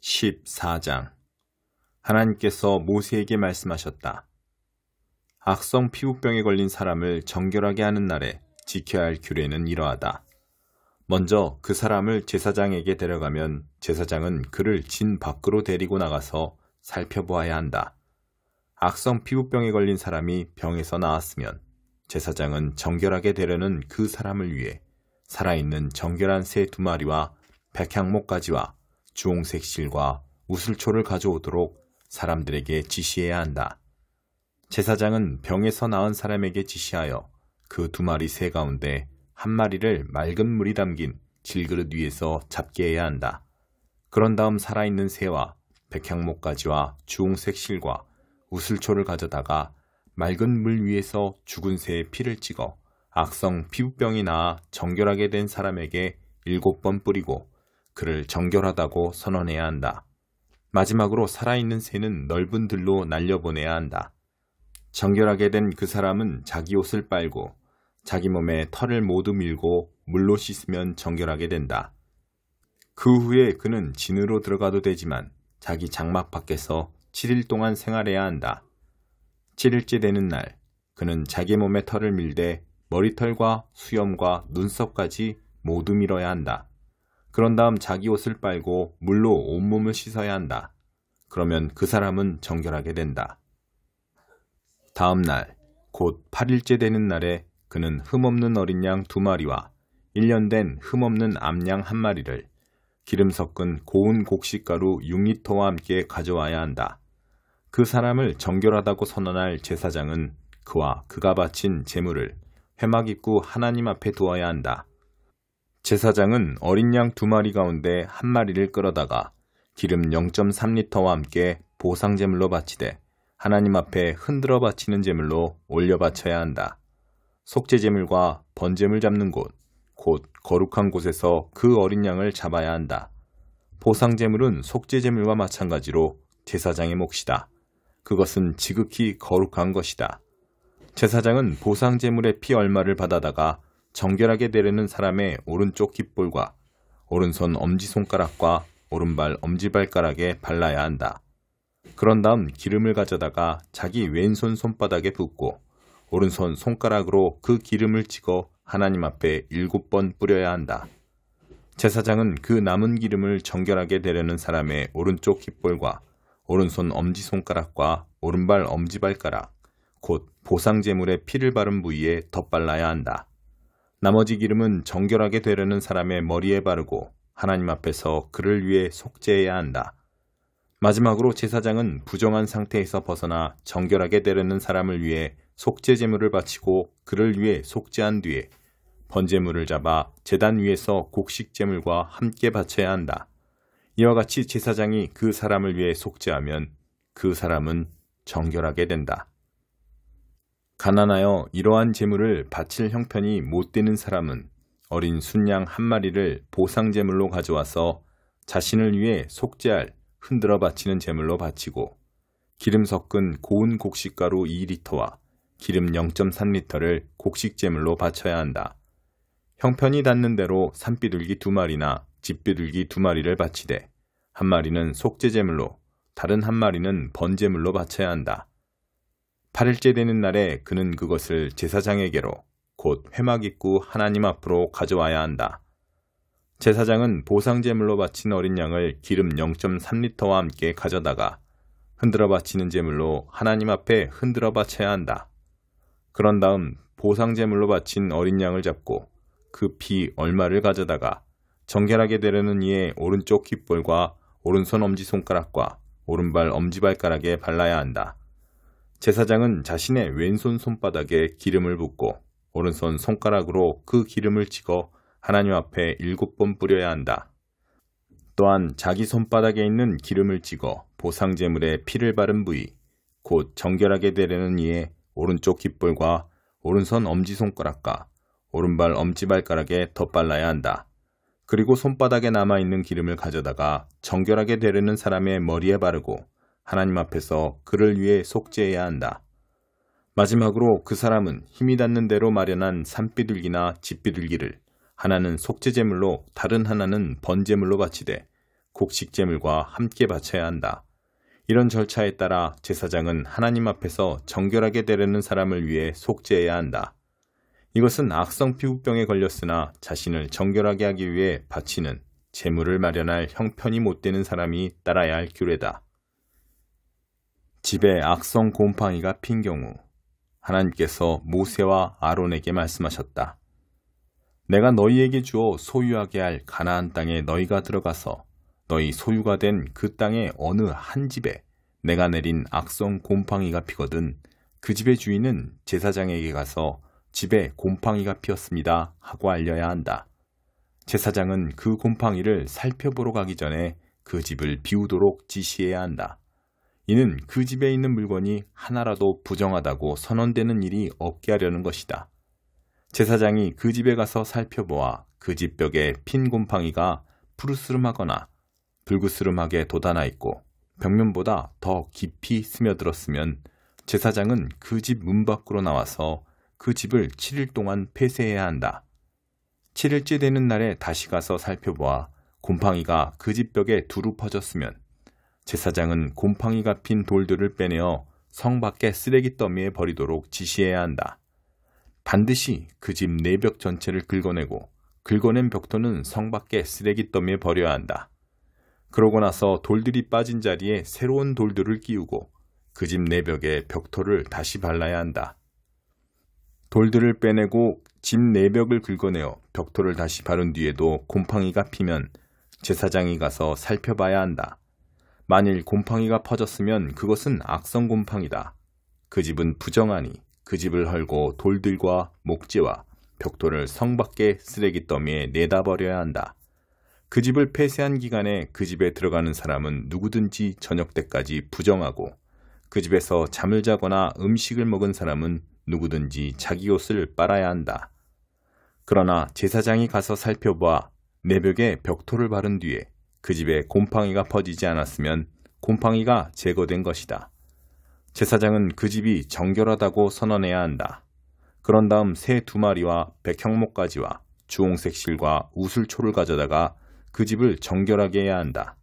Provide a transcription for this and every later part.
14장. 하나님께서 모세에게 말씀하셨다. 악성 피부병에 걸린 사람을 정결하게 하는 날에 지켜야 할 규례는 이러하다. 먼저 그 사람을 제사장에게 데려가면 제사장은 그를 진 밖으로 데리고 나가서 살펴보아야 한다. 악성 피부병에 걸린 사람이 병에서 나았으면 제사장은 정결하게 되려는 그 사람을 위해 살아있는 정결한 새 2마리와 백향목가지와 주홍색 실과 우슬초를 가져오도록 사람들에게 지시해야 한다. 제사장은 병에서 나은 사람에게 지시하여 그 2마리 새 가운데 1마리를 맑은 물이 담긴 질그릇 위에서 잡게 해야 한다. 그런 다음 살아있는 새와 백향목가지와 주홍색 실과 우슬초를 가져다가 맑은 물 위에서 죽은 새의 피를 찍어 악성 피부병이 나아 정결하게 된 사람에게 7번 뿌리고 그를 정결하다고 선언해야 한다. 마지막으로 살아있는 새는 넓은 들로 날려보내야 한다. 정결하게 된 그 사람은 자기 옷을 빨고 자기 몸에 털을 모두 밀고 물로 씻으면 정결하게 된다. 그 후에 그는 진으로 들어가도 되지만 자기 장막 밖에서 7일 동안 생활해야 한다. 7일째 되는 날 그는 자기 몸에 털을 밀되 머리털과 수염과 눈썹까지 모두 밀어야 한다. 그런 다음 자기 옷을 빨고 물로 온몸을 씻어야 한다. 그러면 그 사람은 정결하게 된다. 다음 날, 곧 8일째 되는 날에 그는 흠없는 어린 양 2마리와 1년 된 흠없는 암양 1마리를 기름 섞은 고운 곡식가루 6리터와 함께 가져와야 한다. 그 사람을 정결하다고 선언할 제사장은 그와 그가 바친 제물을 회막 입구 하나님 앞에 두어야 한다. 제사장은 어린 양 2마리 가운데 1마리를 끌어다가 기름 0.3리터와 함께 보상제물로 바치되 하나님 앞에 흔들어 바치는 제물로 올려 바쳐야 한다. 속죄제물과 번제물 잡는 곳, 곧 거룩한 곳에서 그 어린 양을 잡아야 한다. 보상제물은 속죄제물과 마찬가지로 제사장의 몫이다. 그것은 지극히 거룩한 것이다. 제사장은 보상제물의 피 얼마를 받아다가 정결하게 되려는 사람의 오른쪽 깃볼과 오른손 엄지손가락과 오른발 엄지발가락에 발라야 한다. 그런 다음 기름을 가져다가 자기 왼손 손바닥에 붓고 오른손 손가락으로 그 기름을 찍어 하나님 앞에 7번 뿌려야 한다. 제사장은 그 남은 기름을 정결하게 되려는 사람의 오른쪽 깃볼과 오른손 엄지손가락과 오른발 엄지발가락, 곧 보상제물의 피를 바른 부위에 덧발라야 한다. 나머지 기름은 정결하게 되려는 사람의 머리에 바르고 하나님 앞에서 그를 위해 속죄해야 한다. 마지막으로 제사장은 부정한 상태에서 벗어나 정결하게 되려는 사람을 위해 속죄제물을 바치고 그를 위해 속죄한 뒤에 번제물을 잡아 제단 위에서 곡식제물과 함께 바쳐야 한다. 이와 같이 제사장이 그 사람을 위해 속죄하면 그 사람은 정결하게 된다. 가난하여 이러한 제물을 바칠 형편이 못 되는 사람은 어린 순양 1마리를 보상제물로 가져와서 자신을 위해 속죄할 흔들어 바치는 제물로 바치고 기름 섞은 고운 곡식가루 2리터와 기름 0.3리터를 곡식제물로 바쳐야 한다. 형편이 닿는 대로 산비둘기 2마리나 집비둘기 2마리를 바치되 1마리는 속죄제물로 다른 1마리는 번제물로 바쳐야 한다. 8일째 되는 날에 그는 그것을 제사장에게로 곧 회막 입구 하나님 앞으로 가져와야 한다. 제사장은 보상제물로 바친 어린 양을 기름 0.3리터와 함께 가져다가 흔들어 바치는 제물로 하나님 앞에 흔들어 바쳐야 한다. 그런 다음 보상제물로 바친 어린 양을 잡고 그 피 얼마를 가져다가 정결하게 되려는 이의 오른쪽 깃볼과 오른손 엄지손가락과 오른발 엄지발가락에 발라야 한다. 제사장은 자신의 왼손 손바닥에 기름을 붓고 오른손 손가락으로 그 기름을 찍어 하나님 앞에 7번 뿌려야 한다. 또한 자기 손바닥에 있는 기름을 찍어 보상제물에 피를 바른 부위, 곧 정결하게 되려는 이의 오른쪽 깃볼과 오른손 엄지손가락과 오른발 엄지발가락에 덧발라야 한다. 그리고 손바닥에 남아있는 기름을 가져다가 정결하게 되려는 사람의 머리에 바르고 하나님 앞에서 그를 위해 속죄해야 한다. 마지막으로 그 사람은 힘이 닿는 대로 마련한 산비둘기나 집비둘기를 하나는 속죄제물로 다른 하나는 번제물로 바치되 곡식 제물과 함께 바쳐야 한다. 이런 절차에 따라 제사장은 하나님 앞에서 정결하게 되려는 사람을 위해 속죄해야 한다. 이것은 악성 피부병에 걸렸으나 자신을 정결하게 하기 위해 바치는 제물을 마련할 형편이 못 되는 사람이 따라야 할 규례다. 집에 악성 곰팡이가 핀 경우 하나님께서 모세와 아론에게 말씀하셨다. 내가 너희에게 주어 소유하게 할 가나안 땅에 너희가 들어가서 너희 소유가 된 그 땅의 어느 한 집에 내가 내린 악성 곰팡이가 피거든 그 집의 주인은 제사장에게 가서 집에 곰팡이가 피었습니다 하고 알려야 한다. 제사장은 그 곰팡이를 살펴보러 가기 전에 그 집을 비우도록 지시해야 한다. 이는 그 집에 있는 물건이 하나라도 부정하다고 선언되는 일이 없게 하려는 것이다. 제사장이 그 집에 가서 살펴보아 그 집 벽에 핀 곰팡이가 푸르스름하거나 불그스름하게 돋아나 있고 벽면보다 더 깊이 스며들었으면 제사장은 그 집 문 밖으로 나와서 그 집을 7일 동안 폐쇄해야 한다. 7일째 되는 날에 다시 가서 살펴보아 곰팡이가 그 집 벽에 두루 퍼졌으면 제사장은 곰팡이가 핀 돌들을 빼내어 성 밖의 쓰레기 더미에 버리도록 지시해야 한다. 반드시 그 집 내벽 전체를 긁어내고 긁어낸 벽토는 성 밖의 쓰레기 더미에 버려야 한다. 그러고 나서 돌들이 빠진 자리에 새로운 돌들을 끼우고 그 집 내벽에 벽토를 다시 발라야 한다. 돌들을 빼내고 집 내벽을 긁어내어 벽토를 다시 바른 뒤에도 곰팡이가 피면 제사장이 가서 살펴봐야 한다. 만일 곰팡이가 퍼졌으면 그것은 악성 곰팡이다. 그 집은 부정하니 그 집을 헐고 돌들과 목재와 벽돌을 성 밖의 쓰레기 더미에 내다 버려야 한다. 그 집을 폐쇄한 기간에 그 집에 들어가는 사람은 누구든지 저녁 때까지 부정하고 그 집에서 잠을 자거나 음식을 먹은 사람은 누구든지 자기 옷을 빨아야 한다. 그러나 제사장이 가서 살펴봐 내벽에 벽토를 바른 뒤에 그 집에 곰팡이가 퍼지지 않았으면 곰팡이가 제거된 것이다. 제사장은 그 집이 정결하다고 선언해야 한다. 그런 다음 새 2마리와 백향목가지와 주홍색 실과 우슬초를 가져다가 그 집을 정결하게 해야 한다.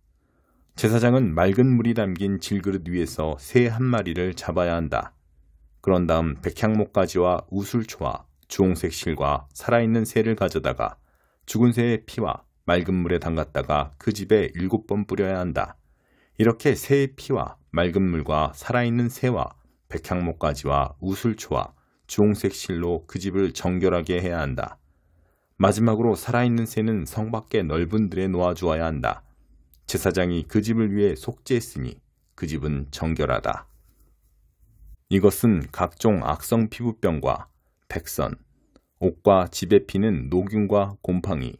제사장은 맑은 물이 담긴 질그릇 위에서 새 1마리를 잡아야 한다. 그런 다음 백향목가지와 우슬초와 주홍색 실과 살아있는 새를 가져다가 죽은 새의 피와 맑은 물에 담갔다가 그 집에 7번 뿌려야 한다. 이렇게 새의 피와 맑은 물과 살아있는 새와 백향목가지와 우슬초와 주홍색 실로 그 집을 정결하게 해야 한다. 마지막으로 살아있는 새는 성 밖의 넓은 들에 놓아주어야 한다. 제사장이 그 집을 위해 속죄했으니 그 집은 정결하다. 이것은 각종 악성 피부병과 백선, 옷과 집에 피는 노균과 곰팡이,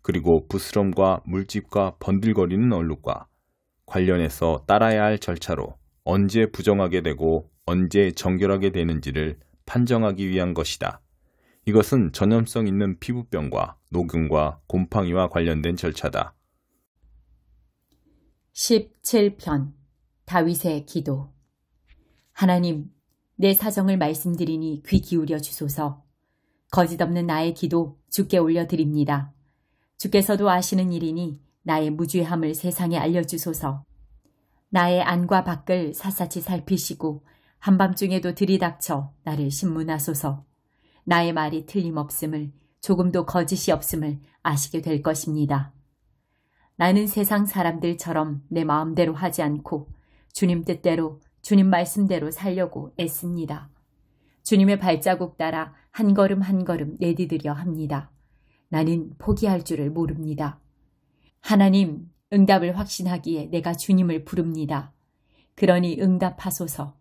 그리고 부스럼과 물집과 번들거리는 얼룩과 관련해서 따라야 할 절차로 언제 부정하게 되고 언제 정결하게 되는지를 판정하기 위한 것이다. 이것은 전염성 있는 피부병과 노균과 곰팡이와 관련된 절차다. 17편 다윗의 기도. 하나님, 내 사정을 말씀드리니 귀 기울여 주소서. 거짓 없는 나의 기도 주께 올려드립니다. 주께서도 아시는 일이니 나의 무죄함을 세상에 알려주소서. 나의 안과 밖을 샅샅이 살피시고 한밤중에도 들이닥쳐 나를 신문하소서. 나의 말이 틀림없음을, 조금도 거짓이 없음을 아시게 될 것입니다. 나는 세상 사람들처럼 내 마음대로 하지 않고 주님 뜻대로, 주님 말씀대로 살려고 애씁니다. 주님의 발자국 따라 한 걸음 한 걸음 내디디려 합니다. 나는 포기할 줄을 모릅니다. 하나님, 응답을 확신하기에 내가 주님을 부릅니다. 그러니 응답하소서.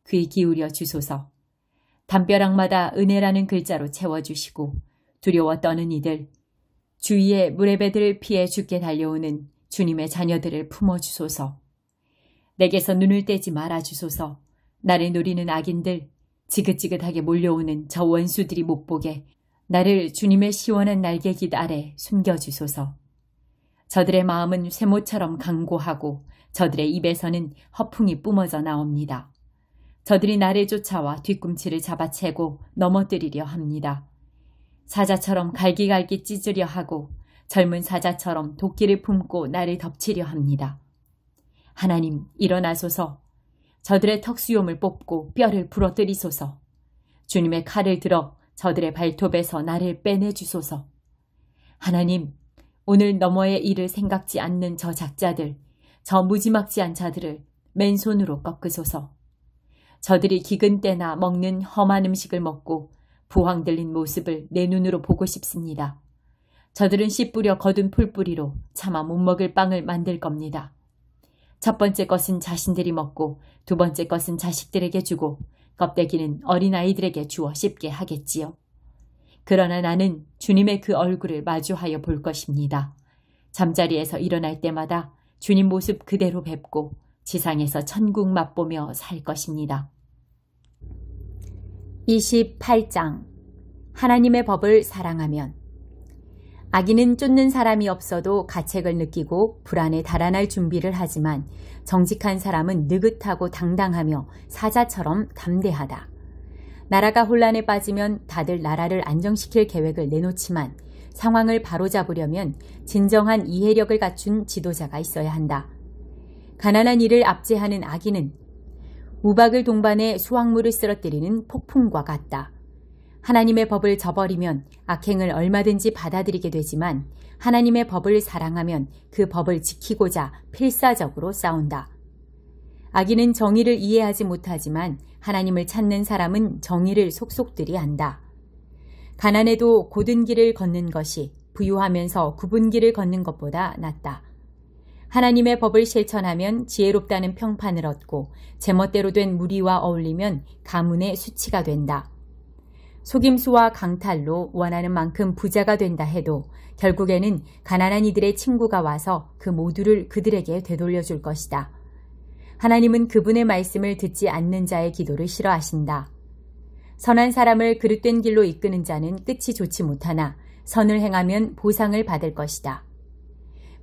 귀 기울여 주소서. 담벼락마다 은혜라는 글자로 채워주시고 두려워 떠는 이들, 주위에 무레배들을 피해 죽게 달려오는 주님의 자녀들을 품어주소서. 내게서 눈을 떼지 말아주소서. 나를 노리는 악인들, 지긋지긋하게 몰려오는 저 원수들이 못 보게 나를 주님의 시원한 날개깃 아래 숨겨주소서. 저들의 마음은 쇠모처럼 강고하고 저들의 입에서는 허풍이 뿜어져 나옵니다. 저들이 나를 쫓아와 뒤꿈치를 잡아채고 넘어뜨리려 합니다. 사자처럼 갈기갈기 찢으려 하고 젊은 사자처럼 도끼를 품고 나를 덮치려 합니다. 하나님, 일어나소서. 저들의 턱수염을 뽑고 뼈를 부러뜨리소서. 주님의 칼을 들어 저들의 발톱에서 나를 빼내주소서. 하나님, 오늘 너머의 일을 생각지 않는 저 작자들, 저 무지막지한 자들을 맨손으로 꺾으소서. 저들이 기근 때나 먹는 험한 음식을 먹고 부황 들린 모습을 내 눈으로 보고 싶습니다. 저들은 씨 뿌려 거둔 풀뿌리로 차마 못 먹을 빵을 만들 겁니다. 첫 번째 것은 자신들이 먹고 두 번째 것은 자식들에게 주고 껍데기는 어린아이들에게 주어 씹게 하겠지요. 그러나 나는 주님의 그 얼굴을 마주하여 볼 것입니다. 잠자리에서 일어날 때마다 주님 모습 그대로 뵙고 지상에서 천국 맛보며 살 것입니다. 28장 하나님의 법을 사랑하면. 악인은 쫓는 사람이 없어도 가책을 느끼고 불안에 달아날 준비를 하지만 정직한 사람은 느긋하고 당당하며 사자처럼 담대하다. 나라가 혼란에 빠지면 다들 나라를 안정시킬 계획을 내놓지만 상황을 바로잡으려면 진정한 이해력을 갖춘 지도자가 있어야 한다. 가난한 이를 압제하는 악인은 우박을 동반해 수확물을 쓰러뜨리는 폭풍과 같다. 하나님의 법을 저버리면 악행을 얼마든지 받아들이게 되지만 하나님의 법을 사랑하면 그 법을 지키고자 필사적으로 싸운다. 악인은 정의를 이해하지 못하지만 하나님을 찾는 사람은 정의를 속속들이 안다. 가난해도 곧은 길을 걷는 것이 부유하면서 굽은 길을 걷는 것보다 낫다. 하나님의 법을 실천하면 지혜롭다는 평판을 얻고 제멋대로 된 무리와 어울리면 가문의 수치가 된다. 속임수와 강탈로 원하는 만큼 부자가 된다 해도 결국에는 가난한 이들의 친구가 와서 그 모두를 그들에게 되돌려줄 것이다. 하나님은 그분의 말씀을 듣지 않는 자의 기도를 싫어하신다. 선한 사람을 그릇된 길로 이끄는 자는 끝이 좋지 못하나 선을 행하면 보상을 받을 것이다.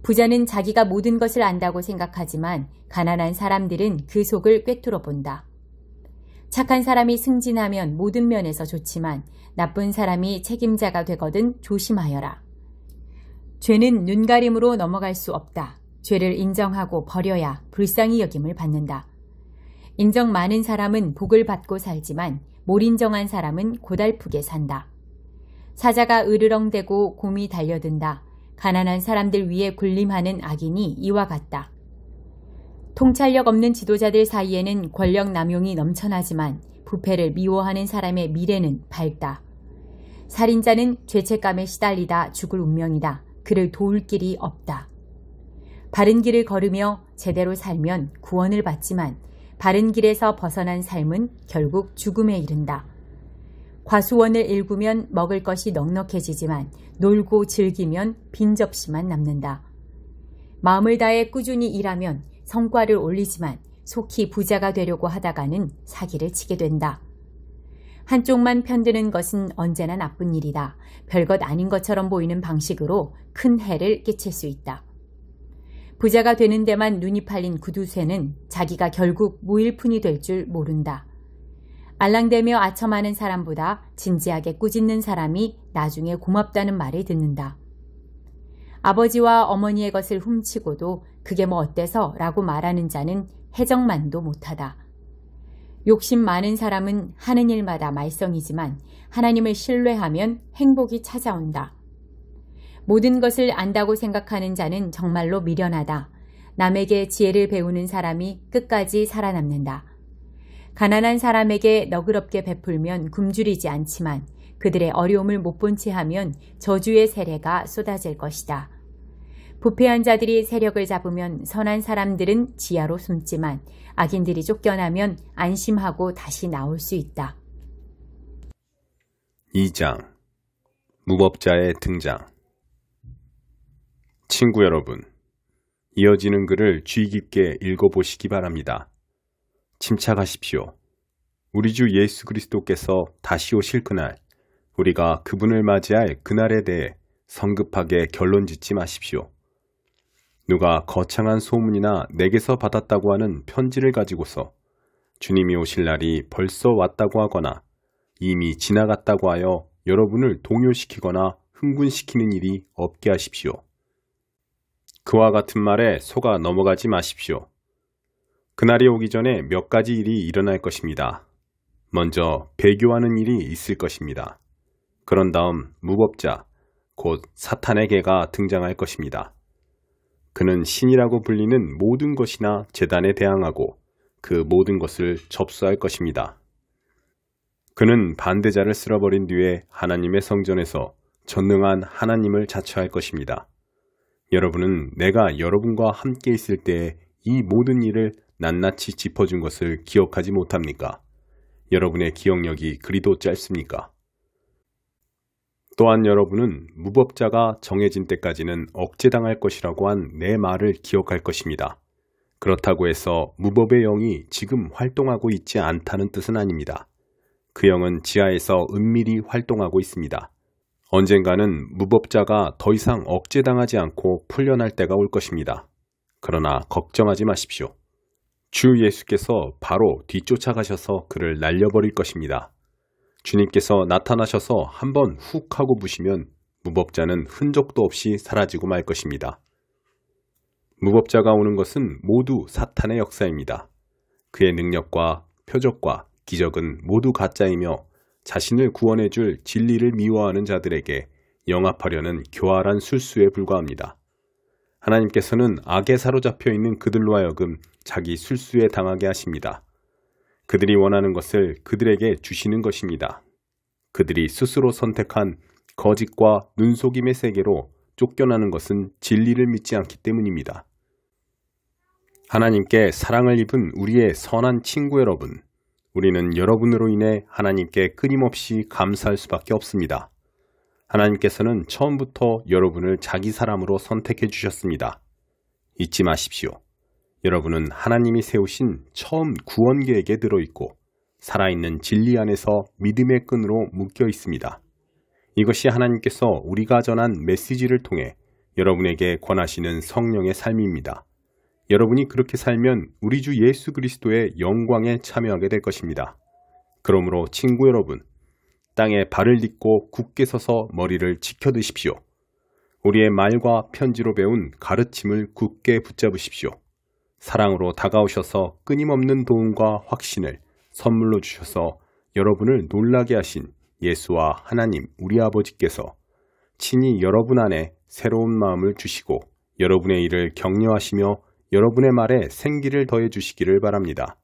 부자는 자기가 모든 것을 안다고 생각하지만 가난한 사람들은 그 속을 꿰뚫어 본다. 착한 사람이 승진하면 모든 면에서 좋지만 나쁜 사람이 책임자가 되거든 조심하여라. 죄는 눈가림으로 넘어갈 수 없다. 죄를 인정하고 버려야 불쌍히 여김을 받는다. 인정 많은 사람은 복을 받고 살지만 못 인정한 사람은 고달프게 산다. 사자가 으르렁대고 곰이 달려든다. 가난한 사람들 위에 군림하는 악인이 이와 같다. 통찰력 없는 지도자들 사이에는 권력 남용이 넘쳐나지만 부패를 미워하는 사람의 미래는 밝다. 살인자는 죄책감에 시달리다 죽을 운명이다. 그를 도울 길이 없다. 바른 길을 걸으며 제대로 살면 구원을 받지만 바른 길에서 벗어난 삶은 결국 죽음에 이른다. 과수원을 일구면 먹을 것이 넉넉해지지만 놀고 즐기면 빈 접시만 남는다. 마음을 다해 꾸준히 일하면 성과를 올리지만 속히 부자가 되려고 하다가는 사기를 치게 된다. 한쪽만 편드는 것은 언제나 나쁜 일이다. 별것 아닌 것처럼 보이는 방식으로 큰 해를 끼칠 수 있다. 부자가 되는 데만 눈이 팔린 구두쇠는 자기가 결국 무일푼이 될 줄 모른다. 알랑대며 아첨하는 사람보다 진지하게 꾸짖는 사람이 나중에 고맙다는 말을 듣는다. 아버지와 어머니의 것을 훔치고도 그게 뭐 어때서 라고 말하는 자는 해적만도 못하다. 욕심 많은 사람은 하는 일마다 말썽이지만 하나님을 신뢰하면 행복이 찾아온다. 모든 것을 안다고 생각하는 자는 정말로 미련하다. 남에게 지혜를 배우는 사람이 끝까지 살아남는다. 가난한 사람에게 너그럽게 베풀면 굶주리지 않지만 그들의 어려움을 못 본 채 하면 저주의 세례가 쏟아질 것이다. 부패한 자들이 세력을 잡으면 선한 사람들은 지하로 숨지만 악인들이 쫓겨나면 안심하고 다시 나올 수 있다. 2장 무법자의 등장. 친구 여러분, 이어지는 글을 주의 깊게 읽어보시기 바랍니다. 침착하십시오. 우리 주 예수 그리스도께서 다시 오실 그날, 우리가 그분을 맞이할 그날에 대해 성급하게 결론 짓지 마십시오. 누가 거창한 소문이나 내게서 받았다고 하는 편지를 가지고서 주님이 오실 날이 벌써 왔다고 하거나 이미 지나갔다고 하여 여러분을 동요시키거나 흥분시키는 일이 없게 하십시오. 그와 같은 말에 속아 넘어가지 마십시오. 그날이 오기 전에 몇 가지 일이 일어날 것입니다. 먼저 배교하는 일이 있을 것입니다. 그런 다음 무법자, 곧 사탄의 개가 등장할 것입니다. 그는 신이라고 불리는 모든 것이나 제단에 대항하고 그 모든 것을 접수할 것입니다. 그는 반대자를 쓸어버린 뒤에 하나님의 성전에서 전능한 하나님을 자처할 것입니다. 여러분은 내가 여러분과 함께 있을 때에 이 모든 일을 낱낱이 짚어준 것을 기억하지 못합니까? 여러분의 기억력이 그리도 짧습니까? 또한 여러분은 무법자가 정해진 때까지는 억제당할 것이라고 한 내 말을 기억할 것입니다. 그렇다고 해서 무법의 영이 지금 활동하고 있지 않다는 뜻은 아닙니다. 그 영은 지하에서 은밀히 활동하고 있습니다. 언젠가는 무법자가 더 이상 억제당하지 않고 풀려날 때가 올 것입니다. 그러나 걱정하지 마십시오. 주 예수께서 바로 뒤쫓아가셔서 그를 날려버릴 것입니다. 주님께서 나타나셔서 한번 훅 하고 부시면 무법자는 흔적도 없이 사라지고 말 것입니다. 무법자가 오는 것은 모두 사탄의 역사입니다. 그의 능력과 표적과 기적은 모두 가짜이며 자신을 구원해줄 진리를 미워하는 자들에게 영합하려는 교활한 술수에 불과합니다. 하나님께서는 악에 사로잡혀 있는 그들로 하여금 자기 술수에 당하게 하십니다. 그들이 원하는 것을 그들에게 주시는 것입니다. 그들이 스스로 선택한 거짓과 눈속임의 세계로 쫓겨나는 것은 진리를 믿지 않기 때문입니다. 하나님께 사랑을 입은 우리의 선한 친구 여러분, 우리는 여러분으로 인해 하나님께 끊임없이 감사할 수밖에 없습니다. 하나님께서는 처음부터 여러분을 자기 사람으로 선택해 주셨습니다. 잊지 마십시오. 여러분은 하나님이 세우신 처음 구원 계획에 들어있고 살아있는 진리 안에서 믿음의 끈으로 묶여 있습니다. 이것이 하나님께서 우리가 전한 메시지를 통해 여러분에게 권하시는 성령의 삶입니다. 여러분이 그렇게 살면 우리 주 예수 그리스도의 영광에 참여하게 될 것입니다. 그러므로 친구 여러분, 땅에 발을 딛고 굳게 서서 머리를 지켜드십시오. 우리의 말과 편지로 배운 가르침을 굳게 붙잡으십시오. 사랑으로 다가오셔서 끊임없는 도움과 확신을 선물로 주셔서 여러분을 놀라게 하신 예수와 하나님 우리 아버지께서 친히 여러분 안에 새로운 마음을 주시고 여러분의 일을 격려하시며 여러분의 말에 생기를 더해 주시기를 바랍니다.